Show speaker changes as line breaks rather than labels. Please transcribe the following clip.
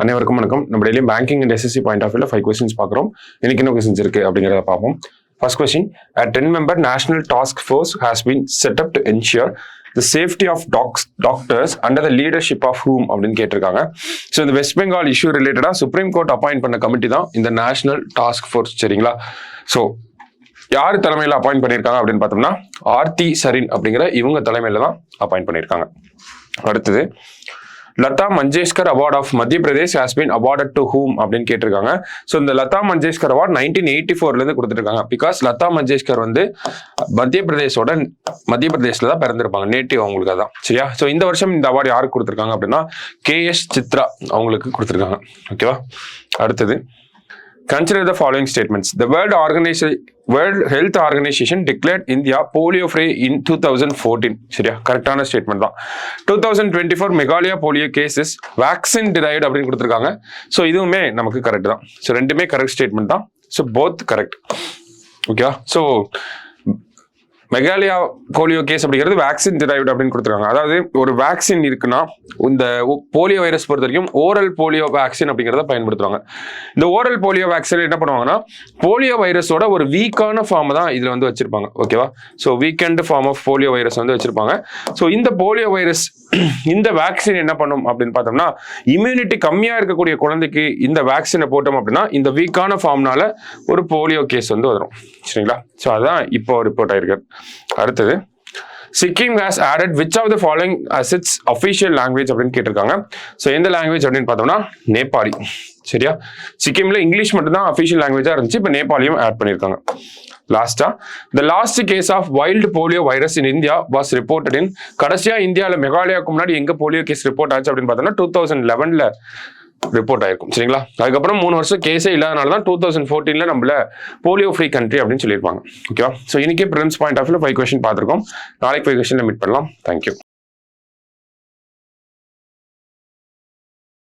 அனைவருக்கும் வணக்கம். நம்ம daily banking and SSC point of வியூல 5 கொஸ்டின்ஸ் பார்க்குறோம். இன்னைக்கு என்ன கொஸ்டின்ஸ் இருக்கு அப்படிங்கிறத பார்ப்போம். First question, a 10-member national task force has been set up to ensure the safety of doctors under the leadership of whom அப்படின்னு கேட்டிருக்காங்க. ஸோ இந்த வெஸ்ட் பெங்கால் இஷ்யூ ரிலேட்டடா சுப்ரீம் கோர்ட் அப்பாயிண்ட் பண்ண கமிட்டி தான் இந்த நேஷனல் டாஸ்க் ஃபோர்ஸ். சரிங்களா? So யார் தலைமையில் அப்பாயிண்ட் பண்ணியிருக்காங்க அப்படின்னு பார்த்தோம்னா ஆர்த்தி சரீன் அப்படிங்கிற இவங்க தலைமையில தான் அப்பாயிண்ட் பண்ணியிருக்காங்க. அடுத்தது, லதா மங்கேஷ்கர் அவார்ட் ஆஃப் மத்திய Pradesh has been awarded to whom அப்படின்னு கேட்டிருக்காங்க. ஸோ இந்த லதா மங்கேஷ்கர் அவார்ட் 1984 கொடுத்துருக்காங்க. பிகாஸ் லதா மங்கேஷ்கர் வந்து மத்திய பிரதேஷ்ல தான் பிறந்திருப்பாங்க, நேட்டிவ் அவங்களுக்கு அதான். சரியா? ஸோ இந்த வருஷம் இந்த அவார்டு யாருக்கு கொடுத்துருக்காங்க அப்படின்னா KS சித்ரா அவங்களுக்கு கொடுத்துருக்காங்க. ஓகேவா? அடுத்தது, consider the following statements. The World Health Organization declared India polio free in 2014. சரியா? கரெக்டான ஸ்டேட்மெண்ட் தான். 2024 Meghalaya polio cases vaccine derived அப்படின்னு கொடுத்துருக்காங்க. ஸோ இதுவுமே நமக்கு கரெக்ட் தான். ஸோ ரெண்டுமே கரெக்ட் ஸ்டேட்மெண்ட் தான். So both correct. ஓகேவா? ஸோ மெகாலயா போலியோ கேஸ் அப்படிங்கிறது வேக்சின் டிரைவ்ட் அப்படின்னு கொடுத்துருக்காங்க. அதாவது ஒரு வேக்சின் இருக்குன்னா இந்த போலியோ வைரஸ் பொறுத்த வரைக்கும் ஓரல் போலியோ வேக்சின் அப்படிங்கிறத பயன்படுத்துவாங்க. இந்த ஓரல் போலியோ வேக்சின் என்ன பண்ணுவாங்கன்னா போலியோ வைரஸோட ஒரு வீக்கான ஃபார்ம் தான் இதுல வந்து வச்சிருப்பாங்க. ஓகேவா? So weakened form of polio virus வந்து வச்சிருப்பாங்க. ஸோ இந்த போலியோ வைரஸ் இந்த வேக்சின் என்ன பண்ணும் அப்படின்னு பார்த்தோம்னா இம்யூனிட்டி கம்மியா இருக்கக்கூடிய குழந்தைக்கு இந்த வேக்சினை போட்டோம் அப்படின்னா இந்த வீக்கான ஃபார்ம்னால ஒரு போலியோ கேஸ் வந்து வரும். சரிங்களா? ஸோ அதான் இப்போ ரிப்போர்ட் ஆயிருக்கு. அடுத்தது, Sikkim has added which of the following as its official language அப்படின்னு கேட்டிருக்காங்க. ஸோ எந்த லாங்குவேஜ் அப்படின்னு பார்த்தோம்னா நேபாளி. சரியா? சிக்கிம்ல இங்கிலீஷ் மட்டும் தான் அஃபிஷியல் லாங்குவேஜா இருந்துச்சு, இப்போ நேபாளியும் ஆட் பண்ணியிருக்காங்க. லாஸ்டா, the last case of wild polio virus in India was reported in கடைசியா இந்தியாவில் மெகாலயாவுக்கு முன்னாடி எங்க போலியோ கேஸ் ரிப்போர்ட் ஆச்சு அப்படின்னு பார்த்தோம்னா 2011 ரிப்போர்ட் ஆயிருக்கும். சரிங்களா? அதுக்கப்புறம் 3 வருஷம் கேஸே இல்லாதனால தான் 2014 நம்மள போலியோ ஃப்ரீ கண்ட்ரி அப்படின்னு சொல்லியிருப்பாங்க. ஓகேவா? ஸோ இன்னைக்கு ப்ரிலிம்ஸ் பாயிண்ட் ஆஃப் வியூல 5 கொஸ்டின் பார்த்துருக்கோம். நாளைக்கு 5 கொஸ்டின்ல மீட் பண்ணலாம். தேங்க்யூ.